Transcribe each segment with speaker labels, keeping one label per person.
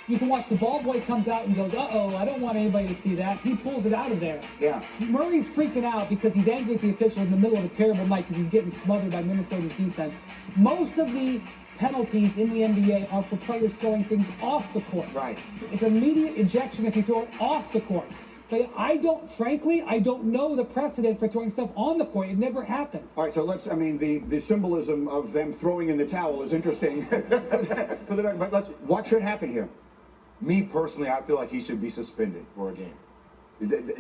Speaker 1: You can watch the ball boy comes out and goes, uh-oh, I don't want anybody to see that. He pulls it out of there.
Speaker 2: Yeah.
Speaker 1: Murray's freaking out because he's angry at the official in the middle of a terrible night because he's getting smothered by Minnesota's defense. Most of the penalties in the NBA are for players throwing things off the court.
Speaker 2: Right.
Speaker 1: It's immediate ejection if you throw it off the court. But I don't know the precedent for throwing stuff on the court. It never happens.
Speaker 2: All right, so the symbolism of them throwing in the towel is interesting. But what should happen here?
Speaker 3: Me personally, I feel like he should be suspended for a game.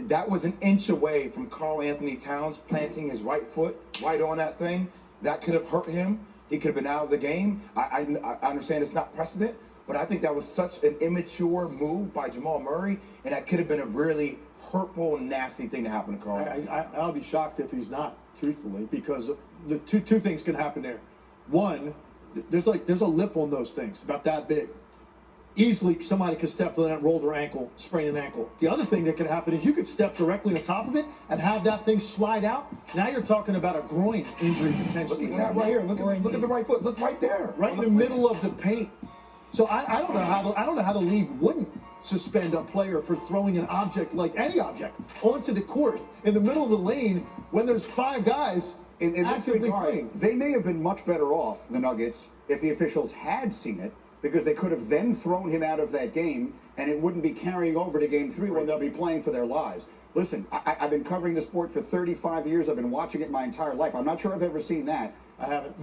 Speaker 3: That was an inch away from Karl Anthony Towns planting his right foot right on that thing. That could have hurt him. He could have been out of the game. I understand it's not precedent, but I think that was such an immature move by Jamal Murray, and that could have been a really hurtful, nasty thing to happen to Karl.
Speaker 4: I'll be shocked if he's not, truthfully, because the two things can happen there. One, there's a lip on those things about that big. Easily somebody could step on that, roll their ankle, sprain an ankle. The other thing that could happen is you could step directly on top of it and have that thing slide out. Now you're talking about a groin injury potentially.
Speaker 3: Look at that right here. Look at the right foot. Look right there.
Speaker 4: Right in the middle of the paint. So I don't know how the league wouldn't suspend a player for throwing an object, like any object, onto the court in the middle of the lane when there's five guys
Speaker 2: in this
Speaker 4: actively
Speaker 2: regard,
Speaker 4: playing.
Speaker 2: they may have been much better off, the Nuggets, if the officials had seen it, because they could have then thrown him out of that game, and it wouldn't be carrying over to Game 3 when they'll be playing for their lives. Listen, I've been covering the sport for 35 years. I've been watching it my entire life. I'm not sure I've ever seen that.
Speaker 4: I haven't.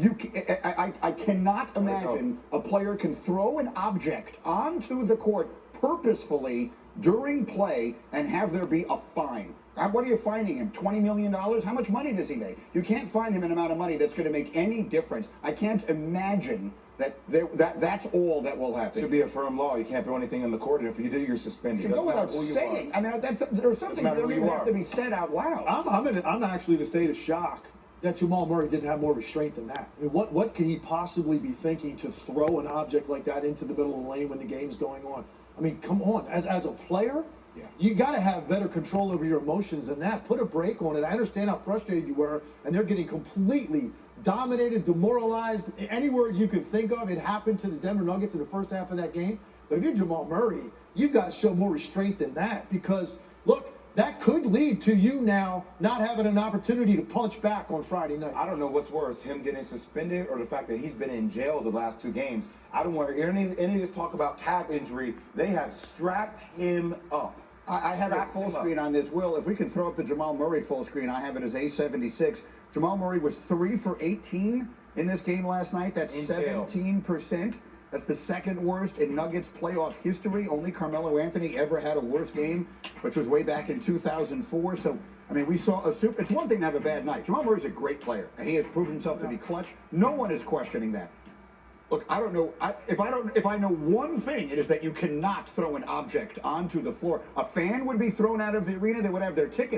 Speaker 2: I cannot imagine a player can throw an object onto the court purposefully during play and have there be a fine. What are you fining him? $20 million? How much money does he make? You can't fine him an amount of money that's going to make any difference. I can't imagine that's all that will happen.
Speaker 3: It should be a firm law. You can't throw anything on the court, and if you do, you're suspended.
Speaker 2: It should go without saying. I mean, there are some things that don't even have to be said out loud.
Speaker 4: I'm actually in a state of shock that Jamal Murray didn't have more restraint than that. I mean, what could he possibly be thinking to throw an object like that into the middle of the lane when the game's going on? I mean, come on. As a player,
Speaker 3: yeah,
Speaker 4: you got to have better control over your emotions than that. Put a break on it. I understand how frustrated you were, and they're getting completely dominated, demoralized. Any word you could think of, it happened to the Denver Nuggets in the first half of that game. But if you're Jamal Murray, you've got to show more restraint than that, because, look, that could lead to you now not having an opportunity to punch back on Friday night.
Speaker 3: I don't know what's worse, him getting suspended or the fact that he's been in jail the last two games. I don't want to hear any of this talk about calf injury. They have strapped him up.
Speaker 2: I have a full screen on this. Will, if we can throw up the Jamal Murray full screen, I have it as A76. Jamal Murray was 3 for 18 in this game last night. That's 17%. That's the second worst in Nuggets playoff history. Only Carmelo Anthony ever had a worse game, which was way back in 2004. So, I mean, we saw it's one thing to have a bad night. Jamal Murray's a great player, and he has proven himself to be clutch. No one is questioning that. Look, I don't know. If I know one thing, it is that you cannot throw an object onto the floor. A fan would be thrown out of the arena. They would have their ticket